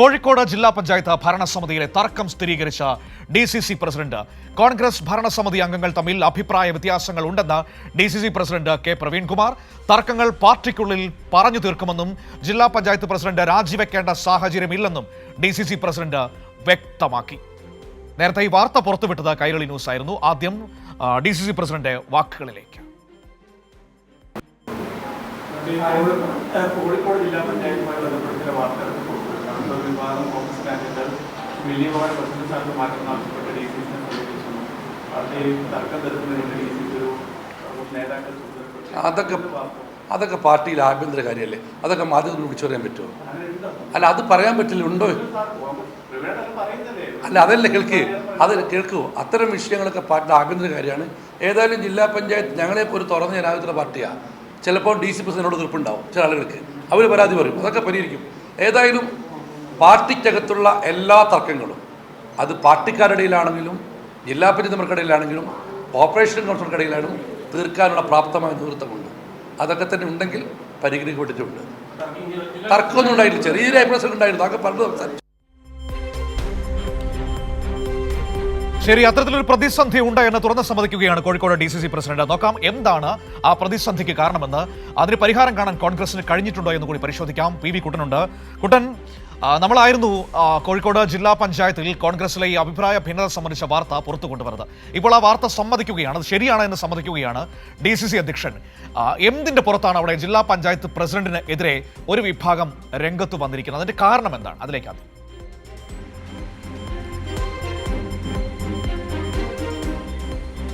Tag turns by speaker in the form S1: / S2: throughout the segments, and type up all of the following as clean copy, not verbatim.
S1: കോഴിക്കോട് ജില്ലാ പഞ്ചായത്ത് ഭരണസമിതിയിലെ തർക്കം സ്ഥിരീകരിച്ച DCC പ്രസിഡന്റ്. കോൺഗ്രസ് ഭരണസമിതി അംഗങ്ങൾ തമ്മിൽ അഭിപ്രായ വ്യത്യാസങ്ങൾ ഉണ്ടെന്ന് DCC പ്രസിഡന്റ് കെ പ്രവീൺകുമാർ. തർക്കങ്ങൾ പാർട്ടിക്കുള്ളിൽ പറഞ്ഞു തീർക്കുമെന്നും ജില്ലാ പഞ്ചായത്ത് പ്രസിഡന്റ് രാജിവെക്കേണ്ട സാഹചര്യമില്ലെന്നും DCC പ്രസിഡന്റ് വ്യക്തമാക്കി. നേരത്തെ ഈ വാർത്ത പുറത്തുവിട്ടത് കൈരളി ന്യൂസ് ആയിരുന്നു. ആദ്യം DCC പ്രസിഡന്റ് വാക്കുകളിലേക്ക്.
S2: കോഴിക്കോട് ജില്ലാ പഞ്ചായത്തുമായി ബന്ധപ്പെടുത്തിയ വാർത്തകൾ വിഭാഗം കോൺഗ്രസ് കാൻഡിഡേറ്റ് മില്ലിയോടെ പ്രസിഡന്റ് സ്ഥാനത്ത് മാറ്റം ആവശ്യപ്പെട്ട DCC സമീപിച്ചു. പാർട്ടി തർക്കം തീർക്കുന്നതിന് DCC ഒരു നേതാക്കൾ
S3: അതൊക്കെ പാർട്ടിയിൽ ആഭ്യന്തര കാര്യമല്ലേ? അതൊക്കെ മാധ്യമത്തിൽ വിളിച്ചു പറയാൻ പറ്റുമോ? അല്ല, അത് പറയാൻ പറ്റില്ല. ഉണ്ടോ? അല്ല, അതല്ല, കേൾക്കൂ. അത്തരം വിഷയങ്ങളൊക്കെ പാർട്ടിയുടെ ആഭ്യന്തര കാര്യമാണ്. ഏതായാലും ജില്ലാ പഞ്ചായത്ത് ഞങ്ങളെ ഒരു തുറന്ന ജനാധിപത്യ പാർട്ടിയാണ്. ചിലപ്പോൾ DC പ്രസിഡന്റിനോട് തീർപ്പുണ്ടാവും ചില ആളുകൾക്ക്, അവർ പരാതി പറയും, അതൊക്കെ പരിഹരിക്കും. ഏതായാലും പാർട്ടിക്കകത്തുള്ള എല്ലാ തർക്കങ്ങളും അത് പാർട്ടിക്കാരുടെ ഇടയിലാണെങ്കിലും ജില്ലാ പഞ്ചായത്ത് ഇടയിലാണെങ്കിലും ഓപ്പറേഷൻ കൗൺസിലർക്കിടയിലാണെങ്കിലും തീർക്കാനുള്ള പ്രാപ്തമായ നേതൃത്വമുണ്ട്. അതൊക്കെ തന്നെ ഉണ്ടെങ്കിൽ പരിഗണിക്കപ്പെട്ടിട്ടുണ്ട്. തർക്കമൊന്നും ഉണ്ടായിട്ടില്ല, ചെറിയൊരു അഭിപ്രായം ഉണ്ടായിരുന്നു. അതൊക്കെ പറഞ്ഞു സംസാരിച്ചു.
S1: ശരി, അത്തരത്തിലൊരു പ്രതിസന്ധി ഉണ്ട് എന്ന് തുറന്ന് സമ്മതിക്കുകയാണ് കോഴിക്കോട് DCC പ്രസിഡന്റ്. നോക്കാം എന്താണ് ആ പ്രതിസന്ധിക്ക് കാരണമെന്ന്. അതിന് പരിഹാരം കാണാൻ കോൺഗ്രസിന് കഴിഞ്ഞിട്ടുണ്ടോ എന്ന് കൂടി പരിശോധിക്കാം. PV കുട്ടനുണ്ട്. കുട്ടൻ, നമ്മളായിരുന്നു കോഴിക്കോട് ജില്ലാ പഞ്ചായത്തിൽ കോൺഗ്രസിലെ ഈ അഭിപ്രായ ഭിന്നത സംബന്ധിച്ച വാർത്ത പുറത്തു കൊണ്ടുവരുന്നത്. ഇപ്പോൾ ആ വാർത്ത സമ്മതിക്കുകയാണ്, അത് ശരിയാണ് എന്ന് സമ്മതിക്കുകയാണ് DCC അധ്യക്ഷൻ. എന്തിന്റെ പുറത്താണ് അവിടെ ജില്ലാ പഞ്ചായത്ത് പ്രസിഡന്റിന് എതിരെ ഒരു വിഭാഗം രംഗത്ത് വന്നിരിക്കുന്നത്? അതിന്റെ കാരണം എന്താണ്? അതിലേക്കാണ്.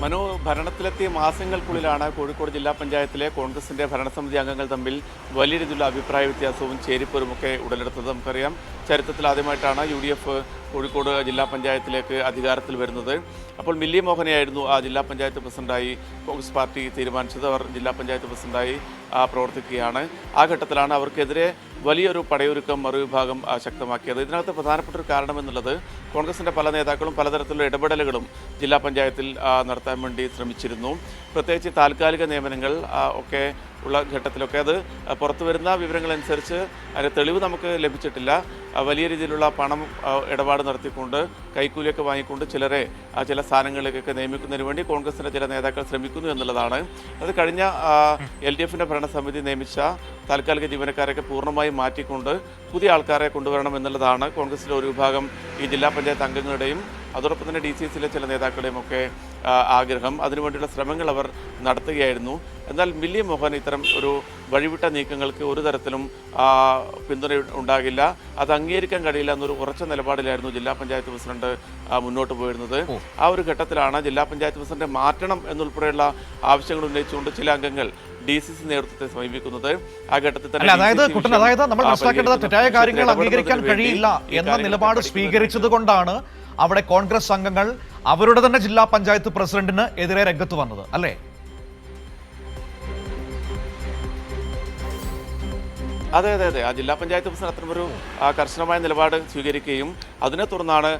S4: മനു, ഭരണത്തിലെത്തിയ മാസങ്ങൾക്കുള്ളിലാണ് കോഴിക്കോട് ജില്ലാ പഞ്ചായത്തിലെ കോൺഗ്രസിൻ്റെ ഭരണസമിതി അംഗങ്ങൾ തമ്മിൽ വലിയ രീതിയിലുള്ള അഭിപ്രായ വ്യത്യാസവും ചേരിപ്പോരുമൊക്കെ ഉടലെടുത്തത്. നമുക്കറിയാം, ചരിത്രത്തിൽ ആദ്യമായിട്ടാണ് UDF കോഴിക്കോട് ജില്ലാ പഞ്ചായത്തിലേക്ക് അധികാരത്തിൽ വരുന്നത്. അപ്പോൾ മില്ലി മോഹനെയായിരുന്നു ആ ജില്ലാ പഞ്ചായത്ത് പ്രസിഡന്റായി കോൺഗ്രസ് പാർട്ടി തീരുമാനിച്ചത്. അവർ ജില്ലാ പഞ്ചായത്ത് പ്രസിഡന്റായി പ്രവർത്തിക്കുകയാണ്. ആ ഘട്ടത്തിലാണ് അവർക്കെതിരെ വലിയൊരു പടയൊരുക്കം മറുവിഭാഗം ശക്തമാക്കിയത്. ഇതിനകത്ത് പ്രധാനപ്പെട്ട ഒരു കാരണമെന്നുള്ളത് കോൺഗ്രസിൻ്റെ പല നേതാക്കളും പലതരത്തിലുള്ള ഇടപെടലുകളും ജില്ലാ പഞ്ചായത്തിൽ നടത്താൻ വേണ്ടി ശ്രമിച്ചിരുന്നു. പ്രത്യേകിച്ച് താൽക്കാലിക നിയമനങ്ങൾ ഒക്കെ ഉള്ള ഘട്ടത്തിലൊക്കെ അത് പുറത്തു വരുന്ന വിവരങ്ങളനുസരിച്ച് അതിൻ്റെ തെളിവ് നമുക്ക് ലഭിച്ചിട്ടില്ല. വലിയ രീതിയിലുള്ള പണം ഇടപാട് നടത്തിക്കൊണ്ട് കൈക്കൂലിയൊക്കെ വാങ്ങിക്കൊണ്ട് ചിലരെ ചില സ്ഥാനങ്ങളിലേക്കൊക്കെ നിയമിക്കുന്നതിന് വേണ്ടി കോൺഗ്രസിൻ്റെ ചില നേതാക്കൾ ശ്രമിക്കുന്നു എന്നുള്ളതാണ്. അത് കഴിഞ്ഞ LDFിൻ്റെ ഭരണസമിതി നിയമിച്ച താൽക്കാലിക ജീവനക്കാരെയൊക്കെ പൂർണ്ണമായും മാറ്റിക്കൊണ്ട് പുതിയ ആൾക്കാരെ കൊണ്ടുവരണം എന്നുള്ളതാണ് കോൺഗ്രസിലെ ഒരു വിഭാഗം ഈ ജില്ലാ പഞ്ചായത്ത് അംഗങ്ങളുടെയും അതോടൊപ്പം തന്നെ DCCയിലെ ചില നേതാക്കളുടെയും ഒക്കെ ആഗ്രഹം. അതിനുവേണ്ടിയുള്ള ശ്രമങ്ങൾ അവർ നടത്തുകയായിരുന്നു. എന്നാൽ മില്ലി മോഹൻ ഇത്തരം ഒരു വഴിവിട്ട നീക്കങ്ങൾക്ക് ഒരു തരത്തിലും പിന്തുണ ഉണ്ടാകില്ല, അത് അംഗീകരിക്കാൻ കഴിയില്ല എന്നൊരു ഉറച്ച നിലപാടിലായിരുന്നു ജില്ലാ പഞ്ചായത്ത് പ്രസിഡന്റ് മുന്നോട്ട് പോയിരുന്നത്. ആ ഒരു ഘട്ടത്തിലാണ് ജില്ലാ പഞ്ചായത്ത് പ്രസിഡന്റ് മാറ്റണം എന്നുൾപ്പെടെയുള്ള ആവശ്യങ്ങൾ ഉന്നയിച്ചുകൊണ്ട് ചില അംഗങ്ങൾ DCC നേതൃത്വത്തെ സമീപിക്കുന്നത്. ആ ഘട്ടത്തിൽ തന്നെ
S1: അതായത് നമ്മൾ മനസ്സിലാക്കേണ്ടത് തെറ്റായ കാര്യങ്ങൾ അംഗീകരിക്കാൻ കഴിയില്ല എന്ന നിലപാട് സ്വീകരിച്ചത് കൊണ്ടാണ് അവിടെ കോൺഗ്രസ് അംഗങ്ങൾ അവരുടെ തന്നെ ജില്ലാ പഞ്ചായത്ത് പ്രസിഡന്റിന് എതിരെ രംഗത്ത് വന്നത്, അല്ലേ?
S4: അതെ. ആ ജില്ലാ പഞ്ചായത്ത് പ്രസിഡന്റ് അത്തരമൊരു കർശനമായ നിലപാട് സ്വീകരിക്കുകയും അതിനെ തുടർന്നാണ്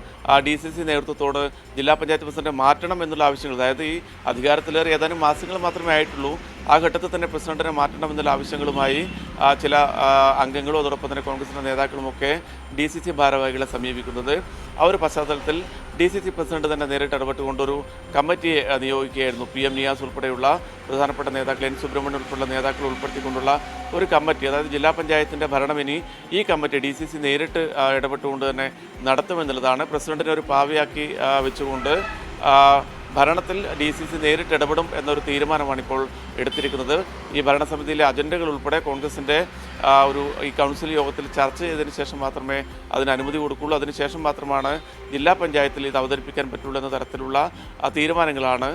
S4: DCC നേതൃത്വത്തോട് ജില്ലാ പഞ്ചായത്ത് പ്രസിഡന്റ് മാറ്റണം എന്നുള്ള ആവശ്യങ്ങൾ, അതായത് ഈ അധികാരത്തിലേറെ ഏതാനും മാസങ്ങൾ മാത്രമേ ആയിട്ടുള്ളൂ, ആ ഘട്ടത്തിൽ തന്നെ പ്രസിഡന്റിനെ മാറ്റണം എന്നുള്ള ആവശ്യങ്ങളുമായി ചില അംഗങ്ങളും അതോടൊപ്പം തന്നെ കോൺഗ്രസിൻ്റെ നേതാക്കളുമൊക്കെ DCC ഭാരവാഹികളെ സമീപിക്കുന്നത്. ആ ഒരു പശ്ചാത്തലത്തിൽ DCC പ്രസിഡന്റ് തന്നെ നേരിട്ട് ഇടപെട്ടുകൊണ്ടൊരു കമ്മിറ്റിയെ നിയോഗിക്കുകയായിരുന്നു. PM നിയാസ് ഉൾപ്പെടെയുള്ള പ്രധാനപ്പെട്ട നേതാക്കൾ, N സുബ്രഹ്മണ്യൻ ഉൾപ്പെടെയുള്ള നേതാക്കൾ ഉൾപ്പെടുത്തിക്കൊണ്ടുള്ള ഒരു കമ്മിറ്റി, അതായത് ജില്ലാ പഞ്ചായത്തിൻ്റെ ഭരണം ഇനി ഈ കമ്മിറ്റി DCC നേരിട്ട് ഇടപെട്ടുകൊണ്ട് തന്നെ നടത്തുമെന്നുള്ളതാണ്. പ്രസിഡന്റിനെ ഒരു പാവയാക്കി വെച്ചുകൊണ്ട് ഭരണത്തിൽ DCC നേരിട്ട് ഇടപെടും എന്നൊരു തീരുമാനമാണ് ഇപ്പോൾ എടുത്തിരിക്കുന്നത്. ഈ ഭരണസമിതിയിലെ അജണ്ടകൾ ഉൾപ്പെടെ കോൺഗ്രസിൻ്റെ ഈ കൗൺസിൽ യോഗത്തിൽ ചർച്ച ചെയ്തതിന് ശേഷം മാത്രമേ അതിന് അനുമതി കൊടുക്കുകയുള്ളൂ. അതിനുശേഷം മാത്രമാണ് ജില്ലാ പഞ്ചായത്തിൽ ഇത് അവതരിപ്പിക്കാൻ പറ്റുള്ളൂ എന്ന തരത്തിലുള്ള തീരുമാനങ്ങളാണ്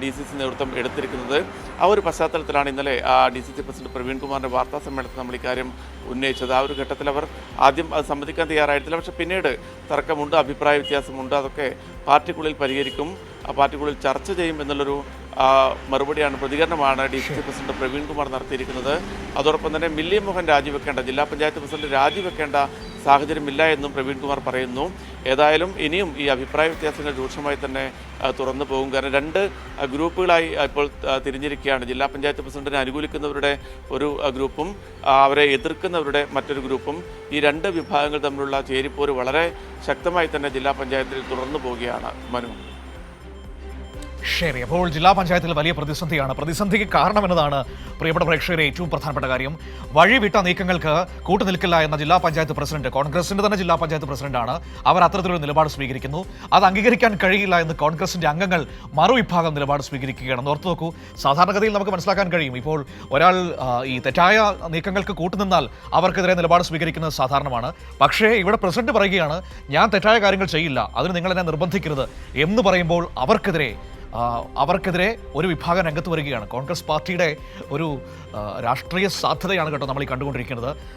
S4: DCC നേതൃത്വം എടുത്തിരിക്കുന്നത്. ആ ഒരു പശ്ചാത്തലത്തിലാണ് ഇന്നലെ DCC പ്രസിഡന്റ് പ്രവീൺകുമാറിൻ്റെ വാർത്താ സമ്മേളനത്തിൽ നമ്മൾ ഇക്കാര്യം ഉന്നയിച്ചത്. ആ ഒരു ഘട്ടത്തിൽ അവർ ആദ്യം അത് സമ്മതിക്കാൻ തയ്യാറായിട്ടില്ല. പക്ഷേ പിന്നീട് തർക്കമുണ്ട്, അഭിപ്രായ വ്യത്യാസമുണ്ട്, അതൊക്കെ പാർട്ടിക്കുള്ളിൽ പരിഹരിക്കും, പാർട്ടിക്കുള്ളിൽ ചർച്ച ചെയ്യും എന്നുള്ളൊരു മറുപടിയാണ്, പ്രതികരണമാണ് DCC പ്രസിഡന്റ് പ്രവീൺകുമാർ നടത്തിയിരിക്കുന്നത്. അതോടൊപ്പം തന്നെ മില്ലി മോഹൻ ജില്ലാ പഞ്ചായത്ത് പ്രസിഡന്റ് രാജിവെക്കേണ്ട സാഹചര്യമില്ല എന്നും പ്രവീൺകുമാർ പറയുന്നു. ഏതായാലും ഇനിയും ഈ അഭിപ്രായ വ്യത്യാസങ്ങൾ രൂക്ഷമായി തന്നെ തുറന്നു പോകും. കാരണം രണ്ട് ഗ്രൂപ്പുകളായി ഇപ്പോൾ തിരിഞ്ഞിരിക്കുകയാണ്. ജില്ലാ പഞ്ചായത്ത് പ്രസിഡന്റിനെ അനുകൂലിക്കുന്നവരുടെ ഒരു ഗ്രൂപ്പും അവരെ എതിർക്കുന്നവരുടെ മറ്റൊരു ഗ്രൂപ്പും. ഈ രണ്ട് വിഭാഗങ്ങൾ തമ്മിലുള്ള ചേരിപ്പോര് വളരെ ശക്തമായി തന്നെ ജില്ലാ പഞ്ചായത്തിൽ തുടർന്നു പോവുകയാണ്. മനു.
S1: ശരി, അപ്പോൾ ജില്ലാ പഞ്ചായത്തിൽ വലിയ പ്രതിസന്ധിയാണ്. പ്രതിസന്ധിക്ക് കാരണം എന്നതാണ് പ്രിയപ്പെട്ട പ്രേക്ഷകരെ ഏറ്റവും പ്രധാനപ്പെട്ട കാര്യം. വഴിവിട്ട നീക്കങ്ങൾക്ക് കൂട്ടുനിൽക്കില്ല എന്ന ജില്ലാ പഞ്ചായത്ത് പ്രസിഡന്റ്, കോൺഗ്രസിന്റെ തന്നെ ജില്ലാ പഞ്ചായത്ത് പ്രസിഡന്റാണ്. അവർ അത്തരത്തിലൊരു നിലപാട് സ്വീകരിക്കുന്നു. അത് അംഗീകരിക്കാൻ കഴിയില്ല എന്ന് കോൺഗ്രസിന്റെ അംഗങ്ങൾ മറുവിഭാഗം നിലപാട് സ്വീകരിക്കുകയാണ്. ഓർത്തു നോക്കൂ, സാധാരണഗതിയിൽ നമുക്ക് മനസ്സിലാക്കാൻ കഴിയും. ഇപ്പോൾ ഒരാൾ ഈ തെറ്റായ നീക്കങ്ങൾക്ക് കൂട്ടുനിന്നാൽ അവർക്കെതിരെ നിലപാട് സ്വീകരിക്കുന്നത് സാധാരണമാണ്. പക്ഷേ ഇവിടെ പ്രസിഡന്റ് പറയുകയാണ്, ഞാൻ തെറ്റായ കാര്യങ്ങൾ ചെയ്യില്ല, അതിന് നിങ്ങൾ എന്നെ നിർബന്ധിക്കരുത് എന്ന് പറയുമ്പോൾ അവർക്കെതിരെ ഒരു വിഭാഗം രംഗത്ത് വരികയാണ്. കോൺഗ്രസ് പാർട്ടിയുടെ ഒരു രാഷ്ട്രീയ സാധ്യതയാണ് കേട്ടോ നമ്മൾ ഈ കണ്ടുകൊണ്ടിരിക്കുന്നത്.